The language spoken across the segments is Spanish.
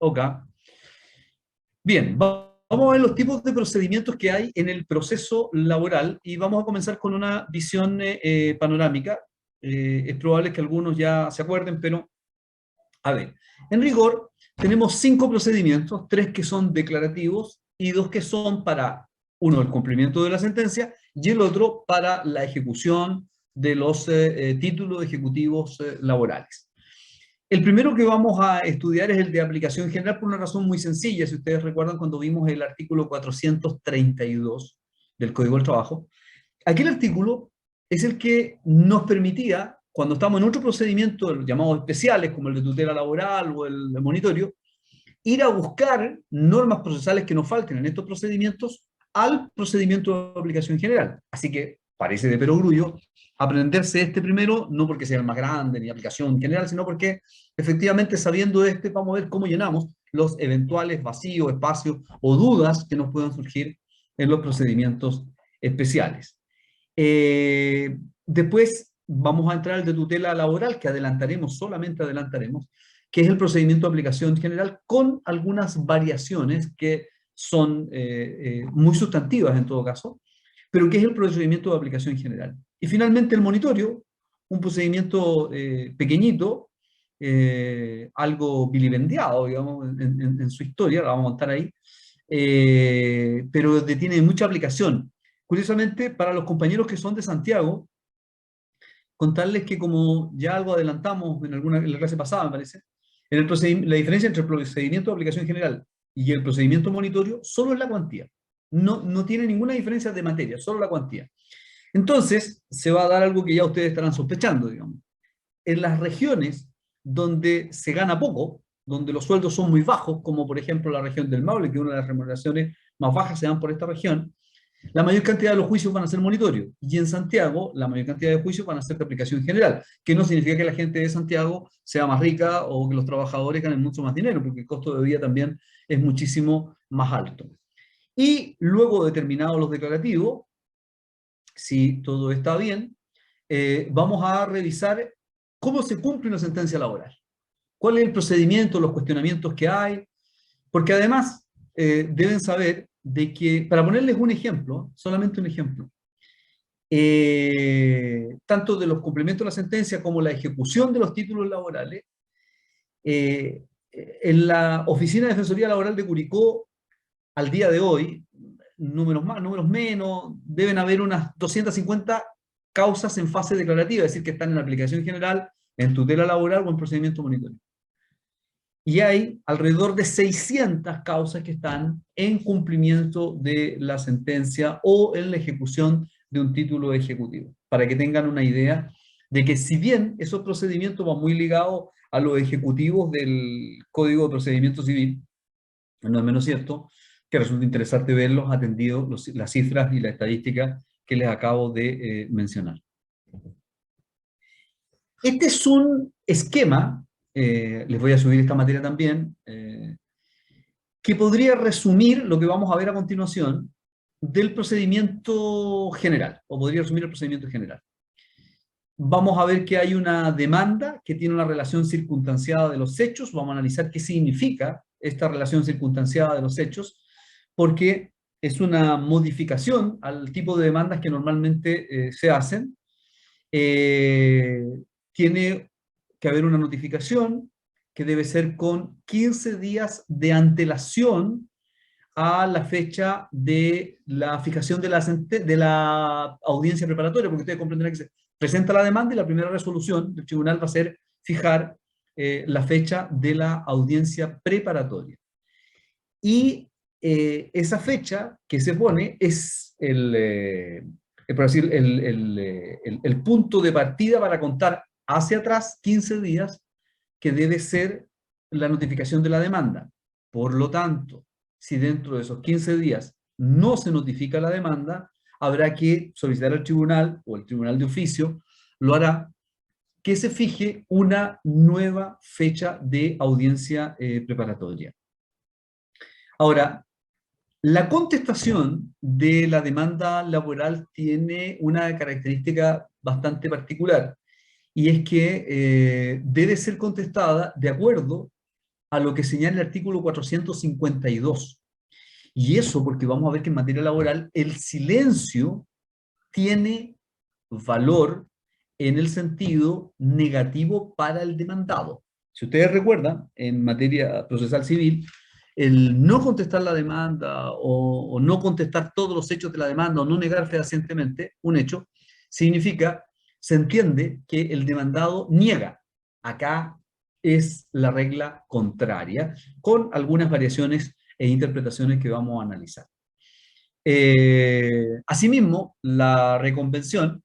Ok. Bien, vamos a ver los tipos de procedimientos que hay en el proceso laboral y vamos a comenzar con una visión panorámica. Es probable que algunos ya se acuerden, pero a ver, en rigor tenemos 5 procedimientos, 3 que son declarativos y 2 que son para, uno, el cumplimiento de la sentencia y el otro para la ejecución de los títulos ejecutivos laborales. El primero que vamos a estudiar es el de aplicación general por una razón muy sencilla. Si ustedes recuerdan cuando vimos el artículo 432 del Código del Trabajo, aquel artículo es el que nos permitía, cuando estamos en otro procedimiento, los llamados especiales, como el de tutela laboral o el de monitorio, ir a buscar normas procesales que nos falten en estos procedimientos al procedimiento de aplicación general. Así que parece de perogrullo aprenderse este primero, no porque sea el más grande ni aplicación general, sino porque efectivamente sabiendo este vamos a ver cómo llenamos los eventuales vacíos, espacios o dudas que nos puedan surgir en los procedimientos especiales. Después vamos a entrar al de tutela laboral, que adelantaremos, solamente adelantaremos, que es el procedimiento de aplicación general con algunas variaciones que son muy sustantivas en todo caso, pero que es el procedimiento de aplicación general. Y finalmente el monitorio, un procedimiento pequeñito, algo vilipendiado, digamos, en su historia, la vamos a montar ahí, pero tiene mucha aplicación. Curiosamente, para los compañeros que son de Santiago, contarles que como ya algo adelantamos en la clase pasada, me parece, en la diferencia entre el procedimiento de aplicación general y el procedimiento monitorio solo es la cuantía. No tiene ninguna diferencia de materia, solo la cuantía. Entonces, se va a dar algo que ya ustedes estarán sospechando, digamos. En las regiones donde se gana poco, donde los sueldos son muy bajos, como por ejemplo la región del Maule, que una de las remuneraciones más bajas se dan por esta región, la mayor cantidad de los juicios van a ser monitorios. Y en Santiago, la mayor cantidad de juicios van a ser de aplicación general, que no significa que la gente de Santiago sea más rica o que los trabajadores ganen mucho más dinero, porque el costo de vida también es muchísimo más alto. Y luego de terminados los declarativos, si todo está bien, vamos a revisar cómo se cumple una sentencia laboral. ¿Cuál es el procedimiento, los cuestionamientos que hay? Porque además deben saber de que, para ponerles un ejemplo, solamente un ejemplo, tanto de los cumplimientos de la sentencia como la ejecución de los títulos laborales, eh, en la Oficina de Defensoría Laboral de Curicó, al día de hoy, números más, números menos, deben haber unas 250 causas en fase declarativa, es decir, que están en aplicación general, en tutela laboral o en procedimiento monitorio. Y hay alrededor de 600 causas que están en cumplimiento de la sentencia o en la ejecución de un título ejecutivo, para que tengan una idea de que si bien esos procedimientos van muy ligados a los ejecutivos del Código de Procedimiento Civil, no es menos cierto que resulta interesante verlos atendidos las cifras y la estadística que les acabo de mencionar. Este es un esquema, les voy a subir esta materia también, que podría resumir lo que vamos a ver a continuación del procedimiento general, o podría resumir el procedimiento general. Vamos a ver que hay una demanda que tiene una relación circunstanciada de los hechos, vamos a analizar qué significa esta relación circunstanciada de los hechos, porque es una modificación al tipo de demandas que normalmente se hacen. Tiene que haber una notificación que debe ser con 15 días de antelación a la fecha de la fijación de la audiencia preparatoria, porque ustedes comprenderán que se presenta la demanda y la primera resolución del tribunal va a ser fijar la fecha de la audiencia preparatoria. Y esa fecha que se pone es por decir, el punto de partida para contar hacia atrás 15 días que debe ser la notificación de la demanda. Por lo tanto, si dentro de esos 15 días no se notifica la demanda, habrá que solicitar al tribunal o el tribunal de oficio lo hará que se fije una nueva fecha de audiencia preparatoria. Ahora, la contestación de la demanda laboral tiene una característica bastante particular y es que debe ser contestada de acuerdo a lo que señala el artículo 452. Y eso porque vamos a ver que en materia laboral el silencio tiene valor en el sentido negativo para el demandado. Si ustedes recuerdan, en materia procesal civil, el no contestar la demanda o no contestar todos los hechos de la demanda o no negar fehacientemente un hecho, significa, se entiende que el demandado niega. Acá es la regla contraria, con algunas variaciones e interpretaciones que vamos a analizar. Asimismo, la reconvención,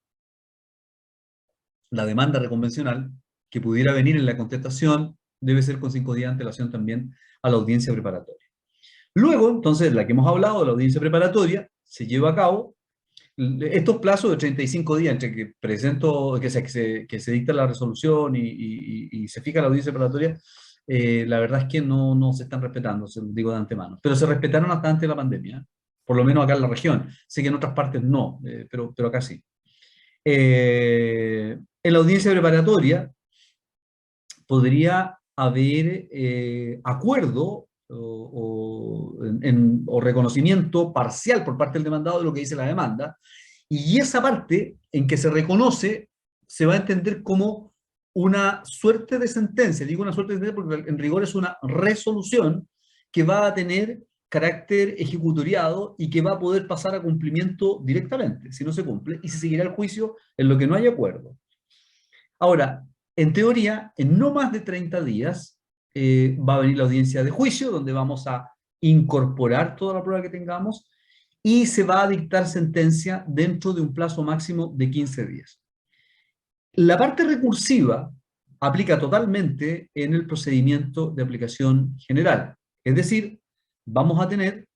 la demanda reconvencional, que pudiera venir en la contestación, debe ser con 5 días de antelación también a la audiencia preparatoria. Luego, entonces, la que hemos hablado de la audiencia preparatoria, se lleva a cabo estos plazos de 35 días entre que presento, que se dicta la resolución y se fija la audiencia preparatoria. La verdad es que no se están respetando, se lo digo de antemano, pero se respetaron hasta antes de la pandemia, por lo menos acá en la región. Sé que en otras partes no, pero acá sí. En la audiencia preparatoria podría haber acuerdo o reconocimiento parcial por parte del demandado de lo que dice la demanda, y esa parte en que se reconoce se va a entender como una suerte de sentencia. Digo una suerte de sentencia porque en rigor es una resolución que va a tener carácter ejecutoriado y que va a poder pasar a cumplimiento directamente, si no se cumple, y se seguirá el juicio en lo que no haya acuerdo. Ahora, en teoría, en no más de 30 días va a venir la audiencia de juicio, donde vamos a incorporar toda la prueba que tengamos y se va a dictar sentencia dentro de un plazo máximo de 15 días. La parte recursiva aplica totalmente en el procedimiento de aplicación general. Es decir, vamos a tener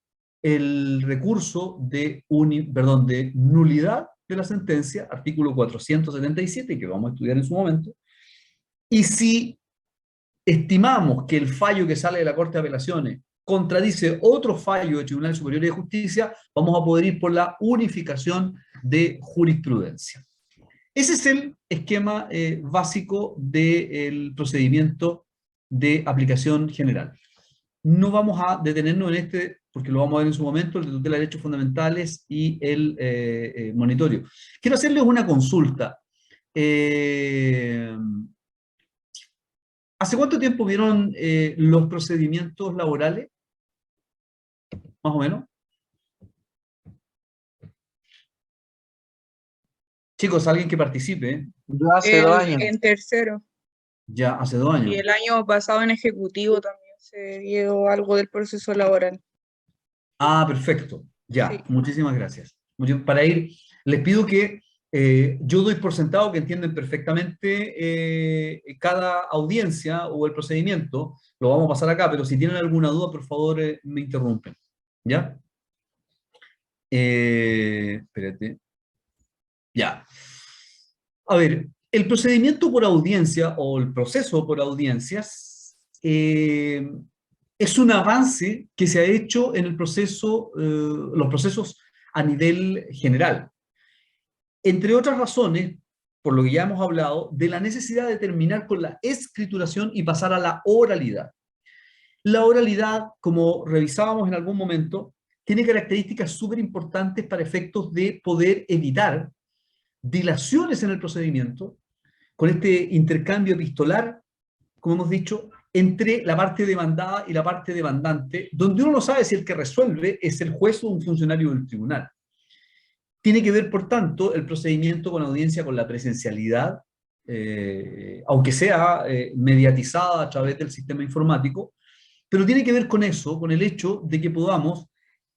el recurso de nulidad de la sentencia, artículo 477, que vamos a estudiar en su momento, y si estimamos que el fallo que sale de la Corte de Apelaciones contradice otro fallo de Tribunales Superiores de Justicia, vamos a poder ir por la unificación de jurisprudencia. Ese es el esquema básico del procedimiento de aplicación general. No vamos a detenernos en este, porque lo vamos a ver en su momento, el de tutela de derechos fundamentales y el monitorio. Quiero hacerles una consulta. ¿Hace cuánto tiempo vieron los procedimientos laborales? Más o menos. Chicos, alguien que participe. Yo hace 2 años. En tercero. Ya, hace 2 años. Y el año pasado en ejecutivo también se vio algo del proceso laboral. Ah, perfecto. Ya, Sí. muchísimas gracias. Para ir, les pido que yo doy por sentado que entienden perfectamente cada audiencia o el procedimiento. Lo vamos a pasar acá, pero si tienen alguna duda, por favor, me interrumpen. ¿Ya? Espérate. Ya. A ver, el procedimiento por audiencia o el proceso por audiencias es un avance que se ha hecho en el proceso, los procesos a nivel general. Entre otras razones, por lo que ya hemos hablado, de la necesidad de terminar con la escrituración y pasar a la oralidad. La oralidad, como revisábamos en algún momento, tiene características súper importantes para efectos de poder evitar dilaciones en el procedimiento, con este intercambio epistolar, como hemos dicho, entre la parte demandada y la parte demandante, donde uno no sabe si el que resuelve es el juez o un funcionario del tribunal. Tiene que ver, por tanto, el procedimiento con audiencia con la presencialidad, aunque sea mediatizada a través del sistema informático, pero tiene que ver con eso, con el hecho de que podamos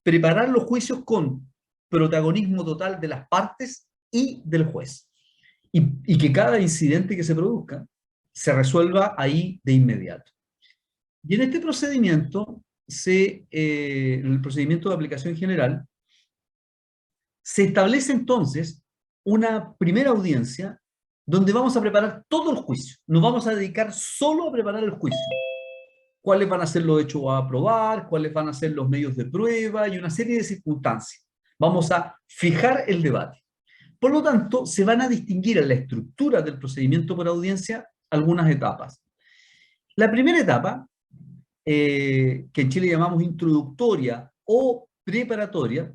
preparar los juicios con protagonismo total de las partes y del juez. Y que cada incidente que se produzca se resuelva ahí de inmediato. Y en este procedimiento, el procedimiento de aplicación general, se establece entonces una primera audiencia donde vamos a preparar todo el juicio. Nos vamos a dedicar solo a preparar el juicio. Cuáles van a ser los hechos a probar, cuáles van a ser los medios de prueba y una serie de circunstancias. Vamos a fijar el debate. Por lo tanto, se van a distinguir en la estructura del procedimiento por audiencia algunas etapas. La primera etapa que en Chile llamamos introductoria o preparatoria,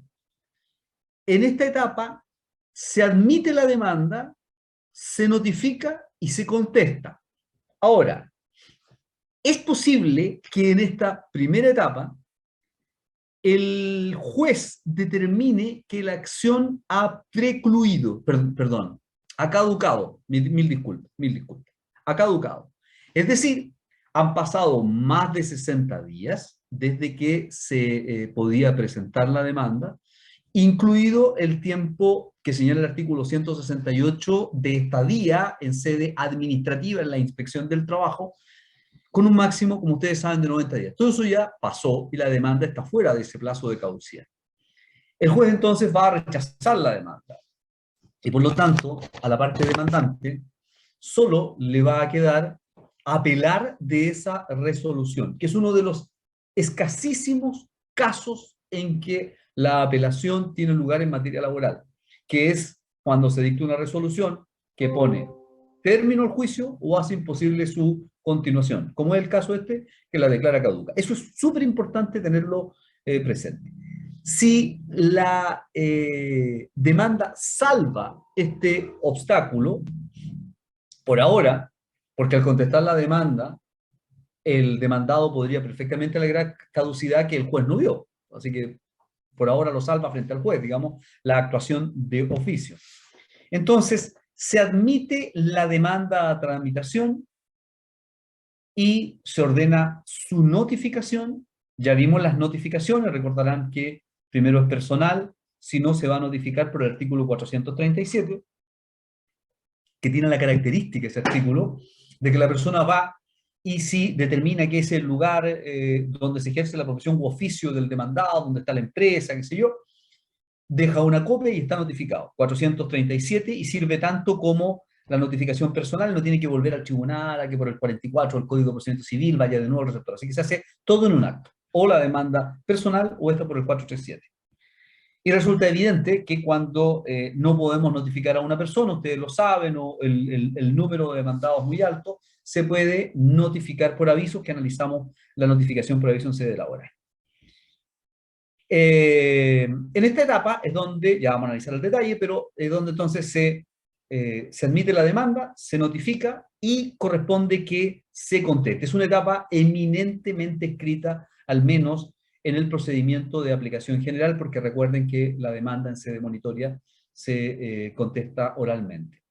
en esta etapa se admite la demanda, se notifica y se contesta. Ahora, es posible que en esta primera etapa el juez determine que la acción ha precluido, perdón, ha caducado, mil disculpas, ha caducado. Es decir, han pasado más de 60 días desde que se podía presentar la demanda, incluido el tiempo que señala el artículo 168 de estadía en sede administrativa en la inspección del trabajo, con un máximo, como ustedes saben, de 90 días. Todo eso ya pasó y la demanda está fuera de ese plazo de caducidad. El juez entonces va a rechazar la demanda y por lo tanto a la parte demandante solo le va a quedar apelar de esa resolución, que es uno de los escasísimos casos en que la apelación tiene lugar en materia laboral, que es cuando se dicta una resolución que pone término al juicio o hace imposible su continuación, como es el caso este, que la declara caduca. Eso es súper importante tenerlo presente. Si la demanda salva este obstáculo, por ahora, porque al contestar la demanda, el demandado podría perfectamente alegar caducidad que el juez no vio. Así que por ahora lo salva frente al juez, digamos, la actuación de oficio. Entonces, se admite la demanda a tramitación y se ordena su notificación. Ya vimos las notificaciones, recordarán que primero es personal, si no se va a notificar por el artículo 437, que tiene la característica ese artículo, de que la persona va y si determina que es el lugar donde se ejerce la profesión u oficio del demandado, donde está la empresa, qué sé yo, deja una copia y está notificado. 437 y sirve tanto como la notificación personal, no tiene que volver al tribunal, a que por el 44 el Código de Procedimiento Civil vaya de nuevo al receptor. Así que se hace todo en un acto, o la demanda personal o esta por el 437. Y resulta evidente que cuando no podemos notificar a una persona, ustedes lo saben, o el número de demandados es muy alto, se puede notificar por aviso, que analizamos la notificación por aviso en sede laboral. En esta etapa es donde, ya vamos a analizar el detalle, pero es donde entonces se admite la demanda, se notifica y corresponde que se conteste. Es una etapa eminentemente escrita, al menos en el procedimiento de aplicación general, porque recuerden que la demanda en sede monitoria se contesta oralmente.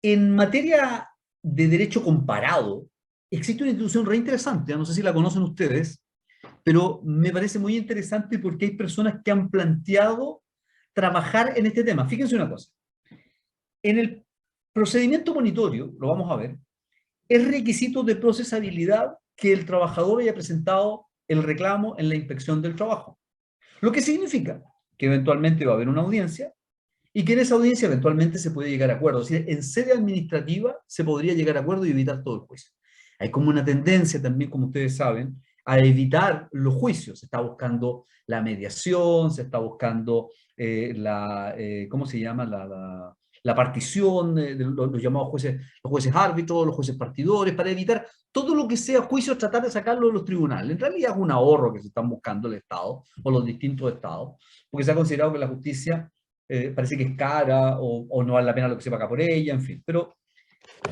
En materia de derecho comparado, existe una institución re interesante, no sé si la conocen ustedes, pero me parece muy interesante porque hay personas que han planteado trabajar en este tema. Fíjense una cosa, en el procedimiento monitorio, lo vamos a ver, es requisito de procesabilidad que el trabajador haya presentado el reclamo en la inspección del trabajo. Lo que significa que eventualmente va a haber una audiencia y que en esa audiencia eventualmente se puede llegar a acuerdo. Es decir, en sede administrativa se podría llegar a acuerdo y evitar todo el juicio. Hay como una tendencia también, como ustedes saben, a evitar los juicios. Se está buscando la mediación, se está buscando ¿cómo se llama? La partición de los llamados jueces, los jueces árbitros, los jueces partidores, para evitar todo lo que sea juicio, tratar de sacarlo de los tribunales. En realidad es un ahorro que se están buscando el Estado o los distintos estados, porque se ha considerado que la justicia parece que es cara o no vale la pena lo que se paga por ella, en fin. Pero,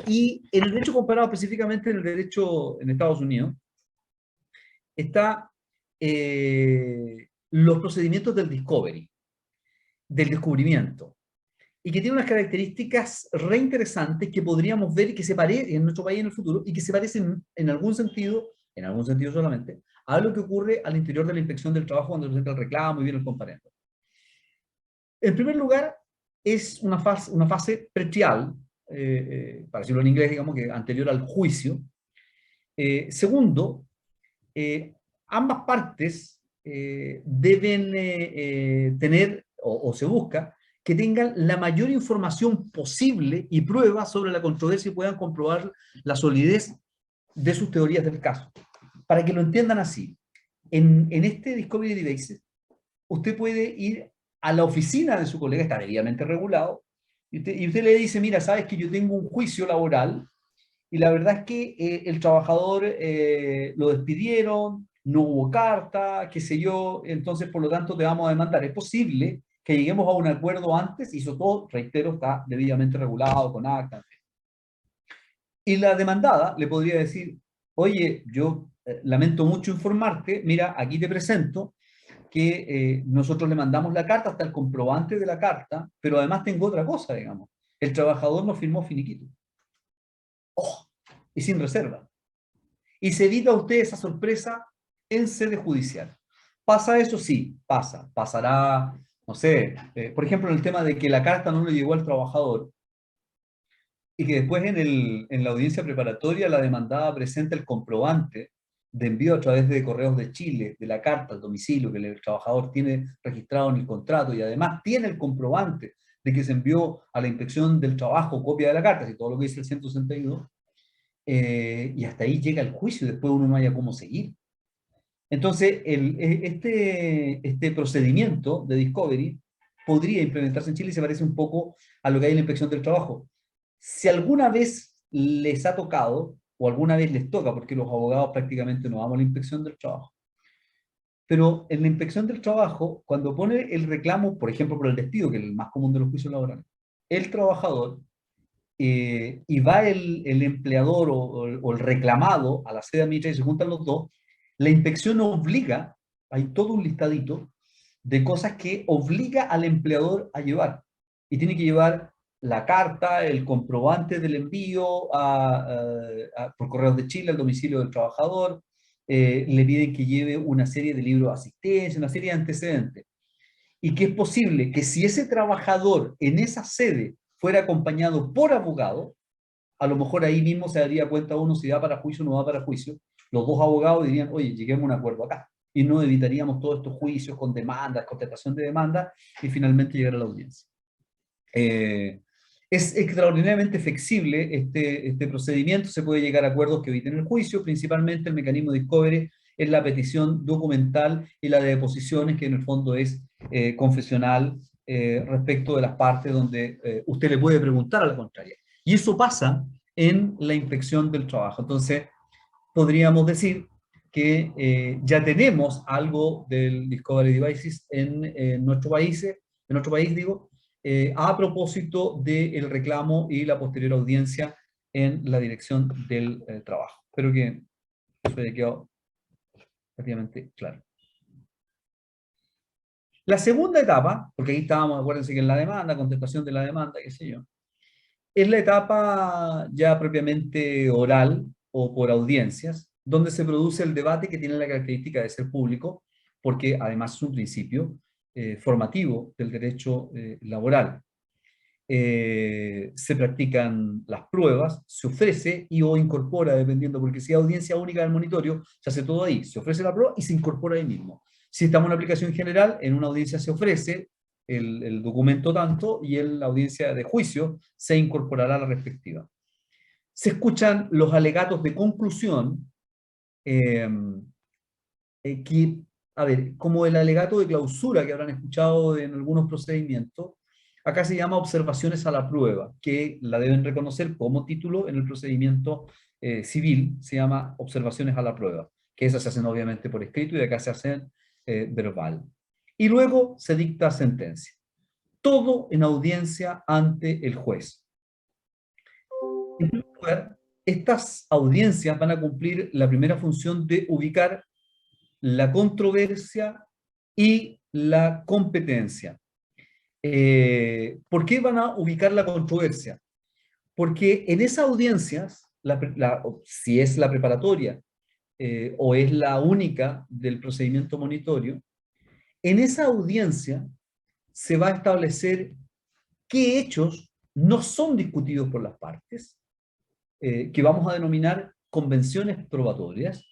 y en el derecho comparado específicamente en el derecho en Estados Unidos, está los procedimientos del discovery, del descubrimiento, y que tiene unas características re interesantes que podríamos ver y que se parecen en nuestro país en el futuro y que se parecen en algún sentido solamente, a lo que ocurre al interior de la inspección del trabajo cuando se presenta el reclamo y viene el comparendo. En primer lugar, es una fase pretrial, para decirlo en inglés, digamos que anterior al juicio. Segundo, ambas partes deben tener, o se busca, que tengan la mayor información posible y pruebas sobre la controversia y puedan comprobar la solidez de sus teorías del caso. Para que lo entiendan así, en este Discovery Devices, usted puede ir a la oficina de su colega, está debidamente regulado, y usted le dice, mira, sabes que yo tengo un juicio laboral y la verdad es que el trabajador lo despidieron, no hubo carta, qué sé yo, entonces por lo tanto te vamos a demandar. Es posible que lleguemos a un acuerdo antes y eso todo, reitero, está debidamente regulado con acta. Y la demandada le podría decir, oye, yo lamento mucho informarte, mira, aquí te presento que nosotros le mandamos la carta hasta el comprobante de la carta, pero además tengo otra cosa, digamos. El trabajador no firmó finiquito. ¡Oh! Y sin reserva. Y se evita a usted esa sorpresa en sede judicial. ¿Pasa eso? Sí, pasa. Pasará, no sé, por ejemplo, en el tema de que la carta no le llegó al trabajador y que después en la audiencia preparatoria la demandada presenta el comprobante de envío a través de Correos de Chile de la carta al domicilio que el trabajador tiene registrado en el contrato y además tiene el comprobante de que se envió a la inspección del trabajo copia de la carta, y todo lo que dice el 162, y hasta ahí llega el juicio y después uno no haya cómo seguir. Entonces, este procedimiento de discovery podría implementarse en Chile y se parece un poco a lo que hay en la inspección del trabajo. Si alguna vez les ha tocado, o alguna vez les toca, porque los abogados prácticamente no vamos a la inspección del trabajo, pero en la inspección del trabajo, cuando pone el reclamo, por ejemplo, por el despido, que es el más común de los juicios laborales, el trabajador y va el empleador o el reclamado a la sede administrativa y se juntan los dos, la inspección obliga, hay todo un listadito de cosas que obliga al empleador a llevar. Y tiene que llevar la carta, el comprobante del envío por correos de Chile al domicilio del trabajador, le piden que lleve una serie de libros de asistencia, una serie de antecedentes. Y que es posible que si ese trabajador en esa sede fuera acompañado por abogado, a lo mejor ahí mismo se daría cuenta uno si va para juicio o no va para juicio. Los dos abogados dirían, oye, lleguemos a un acuerdo acá. Y no evitaríamos todos estos juicios con demandas, contestación de demandas y finalmente llegar a la audiencia. Es extraordinariamente flexible este procedimiento, se puede llegar a acuerdos que eviten el juicio, principalmente el mecanismo de discovery es la petición documental y la de deposiciones, que en el fondo es confesional respecto de las partes donde usted le puede preguntar a la contraria. Y eso pasa en la inspección del trabajo. Entonces, podríamos decir que ya tenemos algo del Discovery Devices en nuestro país digo, a propósito del reclamo y la posterior audiencia en la dirección del trabajo. Espero que eso haya quedado prácticamente claro. La segunda etapa, porque ahí estábamos, acuérdense que en la demanda, contestación de la demanda, qué sé yo, es la etapa ya propiamente oral o por audiencias, donde se produce el debate que tiene la característica de ser público, porque además es un principio formativo del derecho laboral. Se practican las pruebas, se ofrece y o incorpora, dependiendo, porque si hay audiencia única del monitorio, se hace todo ahí, se ofrece la prueba y se incorpora ahí mismo. Si estamos en una aplicación general, en una audiencia se ofrece el documento tanto y en la audiencia de juicio se incorporará la respectiva. Se escuchan los alegatos de conclusión, eh, que, a ver, como el alegato de clausura que habrán escuchado en algunos procedimientos, acá se llama observaciones a la prueba, que la deben reconocer como título en el procedimiento civil, se llama observaciones a la prueba, que esas se hacen obviamente por escrito y de acá se hacen verbal. Y luego se dicta sentencia. Todo en audiencia ante el juez. En primer lugar, estas audiencias van a cumplir la primera función de ubicar la controversia y la competencia. ¿Por qué van a ubicar la controversia? Porque en esas audiencias, si es la preparatoria o es la única del procedimiento monitorio, en esa audiencia se va a establecer qué hechos no son discutidos por las partes, que vamos a denominar convenciones probatorias,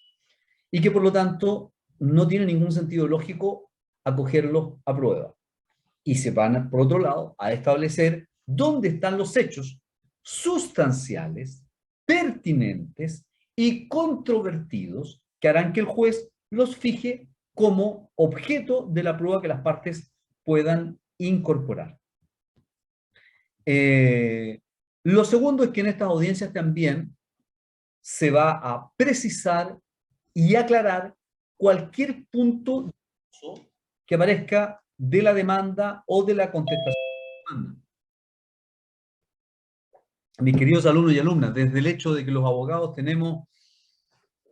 y que por lo tanto no tiene ningún sentido lógico acogerlos a prueba. Y se van, por otro lado, a establecer dónde están los hechos sustanciales, pertinentes y controvertidos que harán que el juez los fije como objeto de la prueba que las partes puedan incorporar. Lo segundo es que en estas audiencias también se va a precisar y aclarar cualquier punto que aparezca de la demanda o de la contestación de la demanda. Mis queridos alumnos y alumnas, desde el hecho de que los abogados tenemos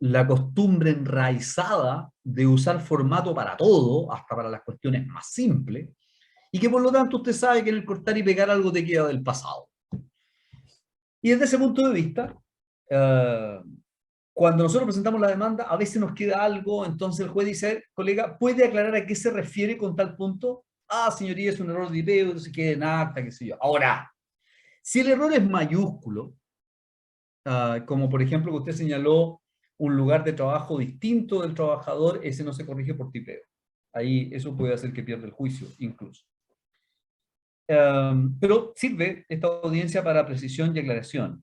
la costumbre enraizada de usar formato para todo, hasta para las cuestiones más simples, y que por lo tanto usted sabe que en el cortar y pegar algo te queda del pasado. Y desde ese punto de vista, cuando nosotros presentamos la demanda, a veces nos queda algo, entonces el juez dice, colega, ¿puede aclarar a qué se refiere con tal punto? Ah, señoría, es un error de tipeo, entonces queda en acta, qué sé yo. Ahora, si el error es mayúsculo, como por ejemplo que usted señaló un lugar de trabajo distinto del trabajador, ese no se corrige por tipeo. Ahí eso puede hacer que pierda el juicio, incluso. Pero sirve esta audiencia para precisión y aclaración.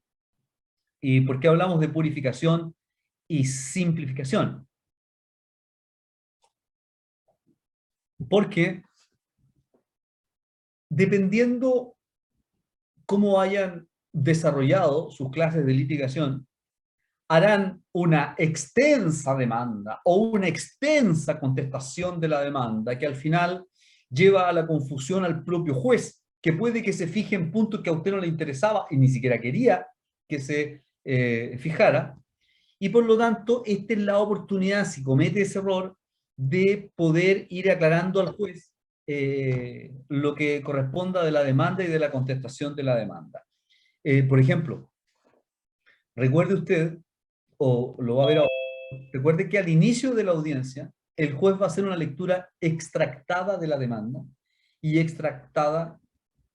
¿Y por qué hablamos de purificación y simplificación? Porque dependiendo cómo hayan desarrollado sus clases de litigación, harán una extensa demanda o una extensa contestación de la demanda que al final lleva a la confusión al propio juez, que puede que se fije en puntos que a usted no le interesaba y ni siquiera quería que se fijara, y por lo tanto esta es la oportunidad, si comete ese error, de poder ir aclarando al juez lo que corresponda de la demanda y de la contestación de la demanda. Por ejemplo, recuerde usted, o lo va a ver ahora, recuerde que al inicio de la audiencia, el juez va a hacer una lectura extractada de la demanda y extractada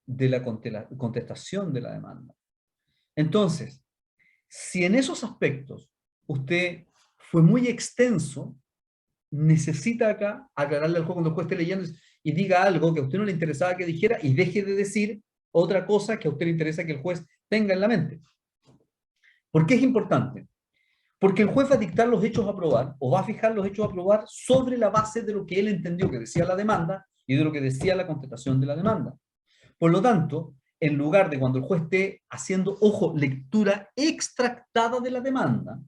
de la contestación de la demanda. Entonces, si en esos aspectos usted fue muy extenso, necesita acá aclararle al juez cuando el juez esté leyendo y diga algo que a usted no le interesaba que dijera y deje de decir otra cosa que a usted le interesa que el juez tenga en la mente. ¿Por qué es importante? Porque el juez va a dictar los hechos a probar o va a fijar los hechos a probar sobre la base de lo que él entendió que decía la demanda y de lo que decía la contestación de la demanda. Por lo tanto, en lugar de cuando el juez esté haciendo, ojo, lectura extractada de la demanda,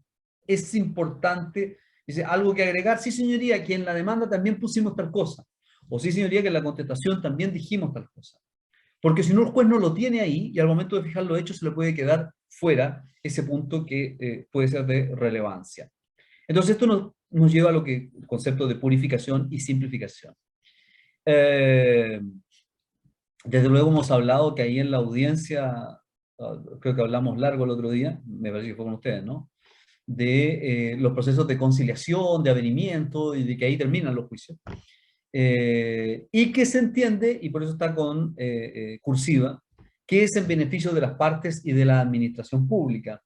es importante, dice, algo que agregar, sí señoría, que en la demanda también pusimos tal cosa, o sí señoría, que en la contestación también dijimos tal cosa. Porque si no, el juez no lo tiene ahí y al momento de fijar los hechos se le puede quedar fuera ese punto que puede ser de relevancia. Entonces esto nos lleva a lo que el concepto de purificación y simplificación. Desde luego hemos hablado que ahí en la audiencia, creo que hablamos largo el otro día, me parece que fue con ustedes, ¿no? De los procesos de conciliación, de avenimiento, y de que ahí terminan los juicios. Y que se entiende, y por eso está con cursiva, que es en beneficio de las partes y de la administración pública.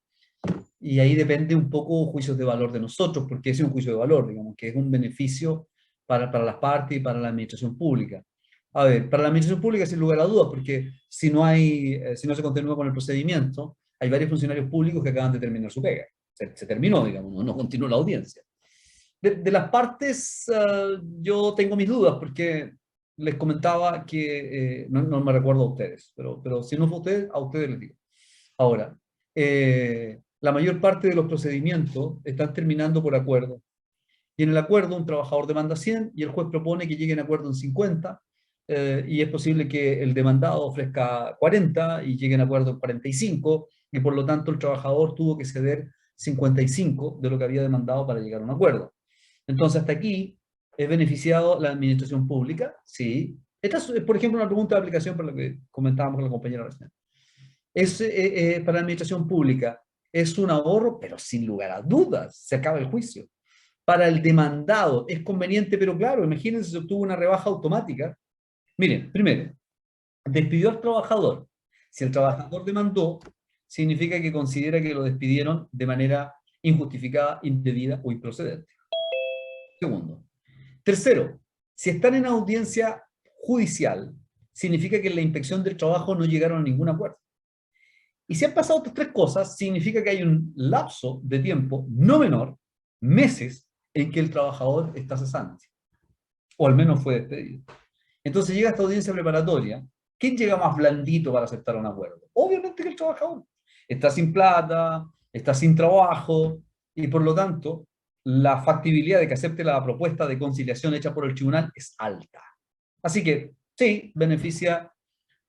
Y ahí depende un poco juicios de valor de nosotros, porque ese es un juicio de valor, digamos, que es un beneficio para las partes y para la administración pública. A ver, para la administración pública sin lugar a dudas, porque si no si no se continúa con el procedimiento, hay varios funcionarios públicos que acaban de terminar su pega. Se terminó, digamos, no continuó la audiencia. De las partes, yo tengo mis dudas, porque les comentaba que, no me recuerdo a ustedes, pero si no fue a ustedes les digo. Ahora, la mayor parte de los procedimientos están terminando por acuerdo. Y en el acuerdo un trabajador demanda 100 y el juez propone que lleguen a acuerdo en 50, y es posible que el demandado ofrezca 40 y lleguen a acuerdo en 45, y por lo tanto el trabajador tuvo que ceder 55 de lo que había demandado para llegar a un acuerdo. Entonces hasta aquí es beneficiado la administración pública, sí. Esta es, por ejemplo, una pregunta de aplicación para lo que comentábamos con la compañera recién. Para la administración pública es un ahorro, pero sin lugar a dudas, se acaba el juicio. Para el demandado es conveniente, pero claro, imagínense si obtuvo una rebaja automática. Miren, primero, despidió al trabajador. Si el trabajador demandó, significa que considera que lo despidieron de manera injustificada, indebida o improcedente. Segundo. Tercero, si están en audiencia judicial, significa que en la inspección del trabajo no llegaron a ningún acuerdo. Y si han pasado estas tres cosas, significa que hay un lapso de tiempo no menor, meses, en que el trabajador está cesante, o al menos fue despedido. Entonces llega esta audiencia preparatoria. ¿Quién llega más blandito para aceptar un acuerdo? Obviamente que el trabajador. Está sin plata, está sin trabajo y por lo tanto la factibilidad de que acepte la propuesta de conciliación hecha por el tribunal es alta. Así que sí, beneficia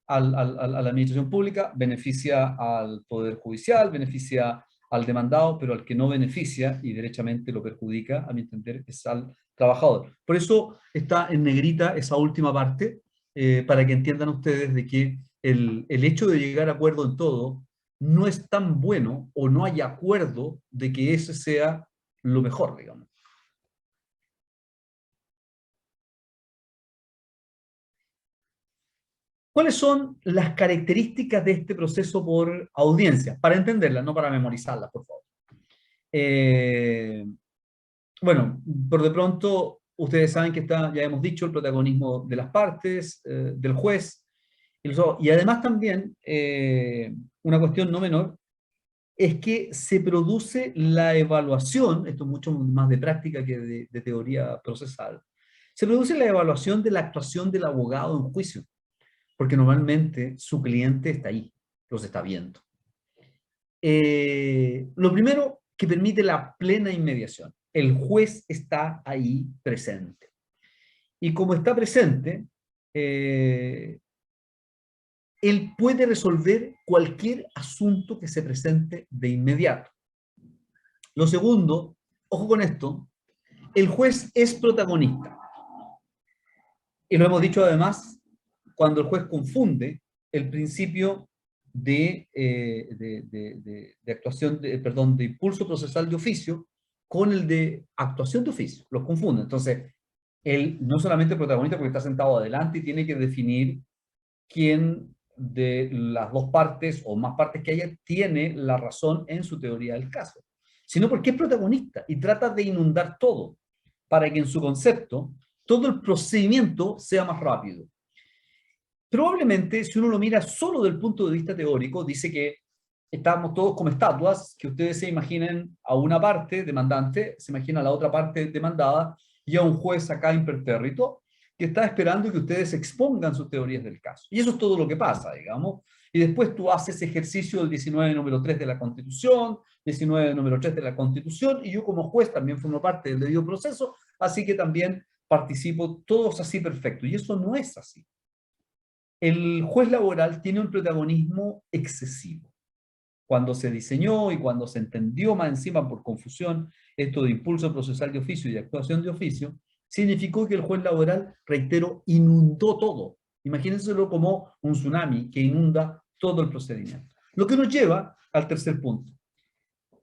a la administración pública, beneficia al Poder Judicial, beneficia al demandado, pero al que no beneficia y derechamente lo perjudica, a mi entender, es al trabajador. Por eso está en negrita esa última parte, para que entiendan ustedes de que el hecho de llegar a acuerdo en todo no es tan bueno o no hay acuerdo de que ese sea lo mejor, digamos. ¿Cuáles son las características de este proceso por audiencia? Para entenderlas, no para memorizarlas, por favor. Eh, bueno, por de pronto, ustedes saben que está, ya hemos dicho, el protagonismo de las partes, del juez, y además también, una cuestión no menor, es que se produce la evaluación, esto es mucho más de práctica que de teoría procesal, se produce la evaluación de la actuación del abogado en juicio, porque normalmente su cliente está ahí, los está viendo. Lo primero que permite la plena inmediación. El juez está ahí presente. Y como está presente, él puede resolver cualquier asunto que se presente de inmediato. Lo segundo, ojo con esto, el juez es protagonista. Y lo hemos dicho además, cuando el juez confunde el principio de actuación, perdón, de impulso procesal de oficio con el de actuación de oficio. Los confunde. Entonces, él no solamente es protagonista porque está sentado adelante y tiene que definir quién de las dos partes o más partes que haya tiene la razón en su teoría del caso, sino porque es protagonista y trata de inundar todo para que en su concepto todo el procedimiento sea más rápido. Probablemente, si uno lo mira solo del punto de vista teórico, dice que estamos todos como estatuas, que ustedes se imaginen a una parte demandante, se imagina a la otra parte demandada, y a un juez acá impertérrito, que está esperando que ustedes expongan sus teorías del caso. Y eso es todo lo que pasa, digamos. Y después tú haces ejercicio del 19 número 3 de la Constitución, 19 número 3 de la Constitución, y yo como juez también formo parte del debido proceso, así que también participo, todos así perfecto. Y eso no es así. El juez laboral tiene un protagonismo excesivo. Cuando se diseñó y cuando se entendió más encima por confusión esto de impulso procesal de oficio y de actuación de oficio, significó que el juez laboral, reitero, inundó todo. Imagínenselo como un tsunami que inunda todo el procedimiento. Lo que nos lleva al tercer punto.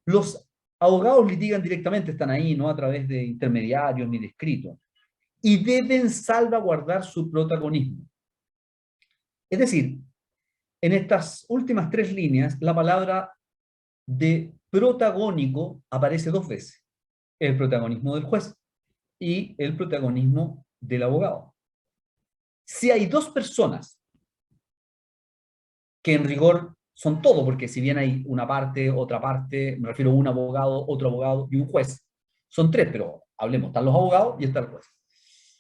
Los abogados litigan directamente, están ahí, no a través de intermediarios ni de escritos, y deben salvaguardar su protagonismo. Es decir, en estas últimas tres líneas, la palabra de protagónico aparece dos veces. El protagonismo del juez y el protagonismo del abogado. Si hay dos personas, que en rigor son todo, porque si bien hay una parte, otra parte, me refiero a un abogado, otro abogado y un juez, son tres, pero hablemos, están los abogados y está el juez.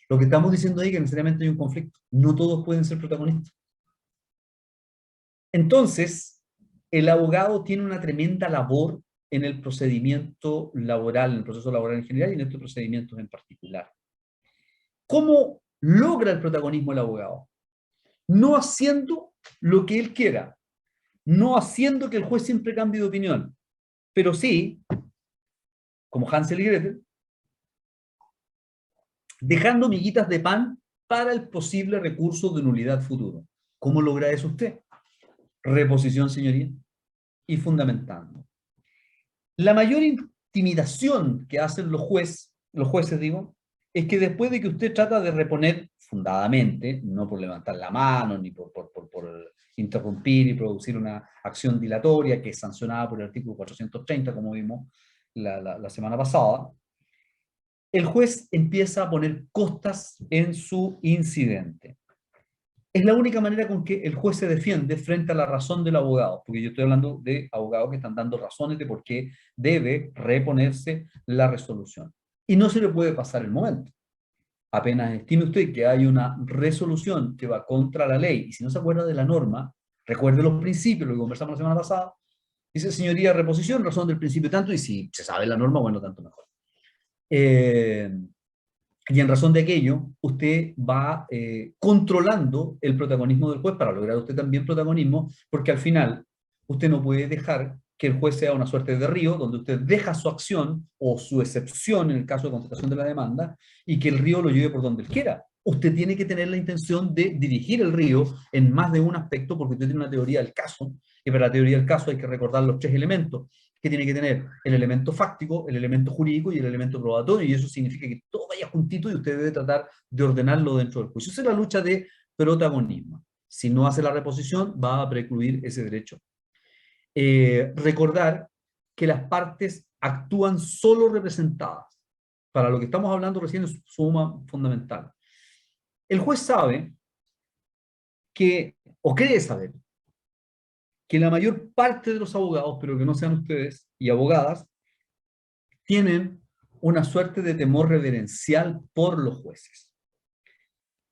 Lo que estamos diciendo ahí es que necesariamente hay un conflicto. No todos pueden ser protagonistas. Entonces, el abogado tiene una tremenda labor en el procedimiento laboral, en el proceso laboral en general y en estos procedimientos en particular. ¿Cómo logra el protagonismo el abogado? No haciendo lo que él quiera, no haciendo que el juez siempre cambie de opinión, pero sí, como Hansel y Gretel, dejando miguitas de pan para el posible recurso de nulidad futuro. ¿Cómo logra eso usted? Reposición, señoría, y fundamentando. La mayor intimidación que hacen los jueces, digo, es que después de que usted trata de reponer fundadamente, no por levantar la mano, ni por interrumpir y producir una acción dilatoria que es sancionada por el artículo 430, como vimos la semana pasada, el juez empieza a poner costas en su incidente. Es la única manera con que el juez se defiende frente a la razón del abogado, porque yo estoy hablando de abogados que están dando razones de por qué debe reponerse la resolución. Y no se le puede pasar el momento. Apenas estime usted que hay una resolución que va contra la ley, y si no se acuerda de la norma, recuerde los principios, lo que conversamos la semana pasada, Dice, señoría, reposición, razón del principio tanto, y si se sabe la norma, bueno, tanto mejor. Eh, y en razón de aquello, usted va controlando el protagonismo del juez para lograr usted también protagonismo, porque al final usted no puede dejar que el juez sea una suerte de río donde usted deja su acción o su excepción en el caso de contestación de la demanda y que el río lo lleve por donde él quiera. Usted tiene que tener la intención de dirigir el río en más de un aspecto porque usted tiene una teoría del caso y para la teoría del caso hay que recordar los tres elementos que tiene que tener el elemento fáctico, el elemento jurídico y el elemento probatorio, y eso significa que todo vaya juntito y usted debe tratar de ordenarlo dentro del juicio. Esa es la lucha de protagonismo. Si no hace la reposición, va a precluir ese derecho. Recordar que las partes actúan solo representadas. Para lo que estamos hablando recién es suma fundamental. El juez sabe que, o cree saber, que la mayor parte de los abogados, pero que no sean ustedes, y abogadas, tienen una suerte de temor reverencial por los jueces.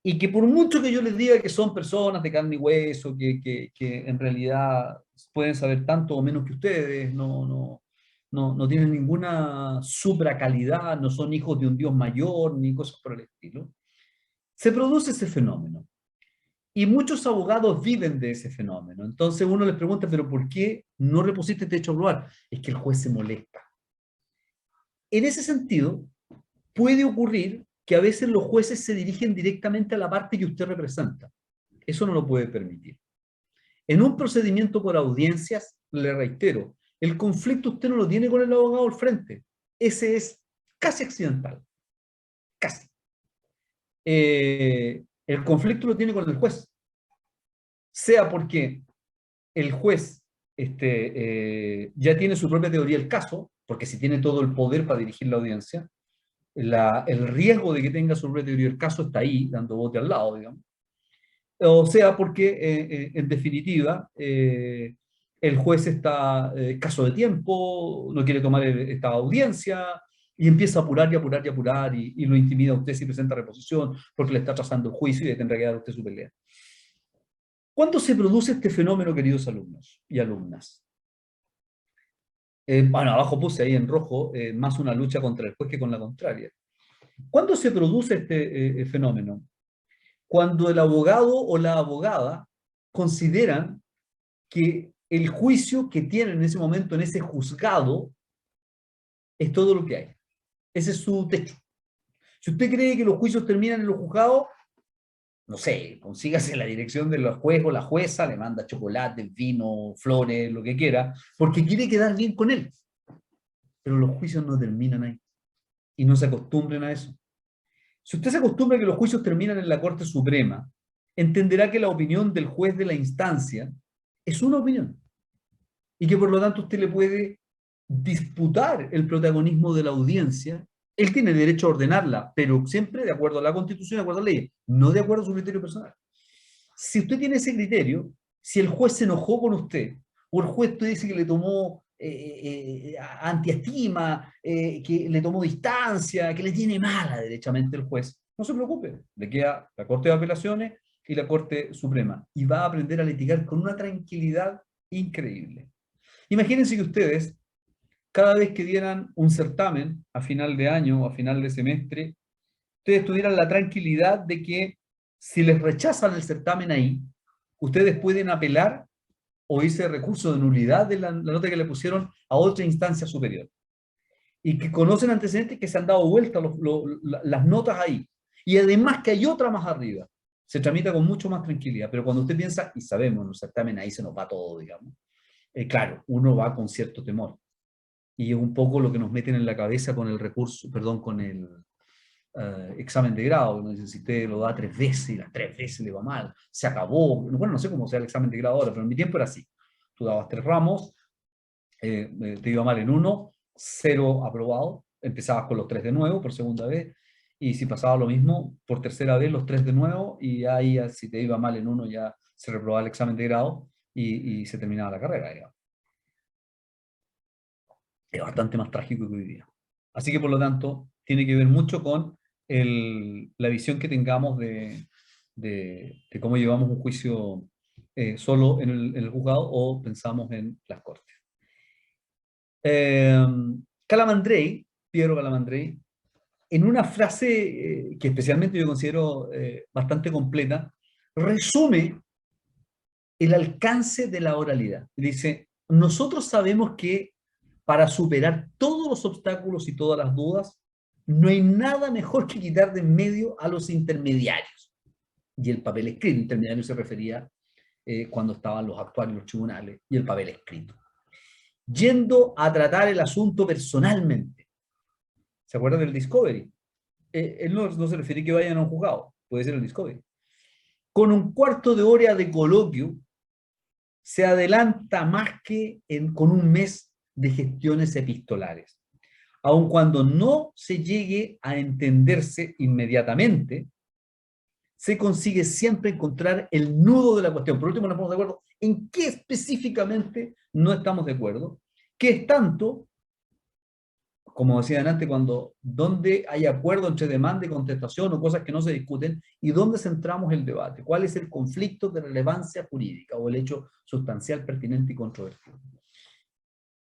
Y que por mucho que yo les diga que son personas de carne y hueso, que en realidad pueden saber tanto o menos que ustedes, no tienen ninguna supracalidad, no son hijos de un Dios mayor, ni cosas por el estilo, se produce ese fenómeno. Y muchos abogados viven de ese fenómeno. Entonces uno les pregunta, ¿pero por qué no repusiste este hecho global? Es que el juez se molesta. En ese sentido, puede ocurrir que a veces los jueces se dirigen directamente a la parte que usted representa. Eso no lo puede permitir. En un procedimiento por audiencias, le reitero, el conflicto usted no lo tiene con el abogado al frente. Ese es casi accidental. Casi. El conflicto lo tiene con el juez. Sea porque el juez ya tiene su propia teoría del caso, porque si tiene todo el poder para dirigir la audiencia, el riesgo de que tenga su propia teoría del caso está ahí, dando bote al lado, digamos. O sea, porque en definitiva el juez está escaso de tiempo, no quiere tomar esta audiencia y empieza a apurar y apurar y apurar y lo intimida a usted si presenta reposición porque le está trazando el juicio y le tendrá que dar a usted su pelea. ¿Cuándo se produce este fenómeno, queridos alumnos y alumnas? Bueno, abajo puse ahí en rojo, más una lucha contra el juez que con la contraria. ¿Cuándo se produce este fenómeno? Cuando el abogado o la abogada consideran que el juicio que tienen en ese momento, en ese juzgado, es todo lo que hay. Ese es su techo. Si usted cree que los juicios terminan en los juzgados, no sé, consígase la dirección del juez o la jueza, le manda chocolate, vino, flores, lo que quiera, porque quiere quedar bien con él. Pero los juicios no terminan ahí. Y no se acostumbren a eso. Si usted se acostumbra a que los juicios terminan en la Corte Suprema, entenderá que la opinión del juez de la instancia es una opinión. Y que por lo tanto usted le puede disputar el protagonismo de la audiencia. Él tiene derecho a ordenarla, pero siempre de acuerdo a la Constitución, de acuerdo a la ley, no de acuerdo a su criterio personal. Si usted tiene ese criterio, si el juez se enojó con usted, o el juez te dice que le tomó antiestima, que le tomó distancia, que le tiene mala derechamente el juez, no se preocupe, le queda la Corte de Apelaciones y la Corte Suprema, y va a aprender a litigar con una tranquilidad increíble. Imagínense que ustedes, cada vez que dieran un certamen a final de año o a final de semestre, ustedes tuvieran la tranquilidad de que si les rechazan el certamen ahí, ustedes pueden apelar o irse recurso de nulidad de la nota que le pusieron a otra instancia superior. Y que conocen antecedentes que se han dado vuelta las notas ahí. Y además que hay otra más arriba. Se tramita con mucho más tranquilidad. Pero cuando usted piensa, y sabemos, en los certámenes ahí se nos va todo, digamos. Claro, uno va con cierto temor. Y es un poco lo que nos meten en la cabeza con el recurso, perdón, con el examen de grado. Uno dice, si usted lo da 3 veces y las 3 veces le va mal, se acabó. Bueno, no sé cómo sea el examen de grado ahora, pero en mi tiempo era así. Tú dabas 3 ramos, te iba mal en uno, 0 aprobado, empezabas con los 3 de nuevo por segunda vez, y si pasaba lo mismo, por tercera vez los 3 de nuevo, y ahí si te iba mal en uno ya se reprobaba el examen de grado y se terminaba la carrera, digamos. Es bastante más trágico que hoy día. Así que por lo tanto, tiene que ver mucho con la visión que tengamos de cómo llevamos un juicio solo en el juzgado o pensamos en las cortes. Calamandrei, Piero Calamandrei, en una frase que especialmente yo considero bastante completa, resume el alcance de la oralidad. Dice, nosotros sabemos que para superar todos los obstáculos y todas las dudas, no hay nada mejor que quitar de en medio a los intermediarios. Y el papel escrito, intermediario se refería cuando estaban los actuarios en los tribunales, y el papel escrito. Yendo a tratar el asunto personalmente. ¿Se acuerdan del Discovery? Él no se refiere a que vayan a un juzgado, puede ser el Discovery. Con un cuarto de hora de coloquio, se adelanta más que con un mes de gestiones epistolares. Aun cuando no se llegue a entenderse inmediatamente, se consigue siempre encontrar el nudo de la cuestión. Por último, nos ponemos de acuerdo en qué específicamente no estamos de acuerdo, que es tanto, como decían antes, donde hay acuerdo entre demanda y contestación o cosas que no se discuten, y dónde centramos el debate, cuál es el conflicto de relevancia jurídica o el hecho sustancial, pertinente y controvertido,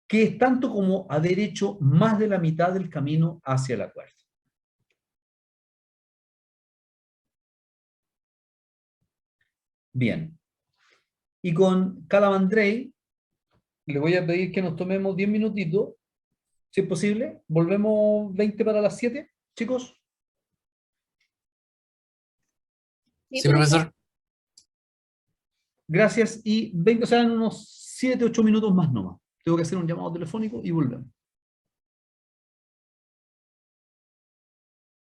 que es tanto como haber hecho más de la mitad del camino hacia el acuerdo. Bien. Y con Calamandrei, le voy a pedir que nos tomemos 10 minutitos, si es posible. Volvemos 20 para las 7, chicos. Sí, profesor. Gracias. Y 20, o sea, en unos 7, 8 minutos más nomás. Tengo que hacer un llamado telefónico y volvemos.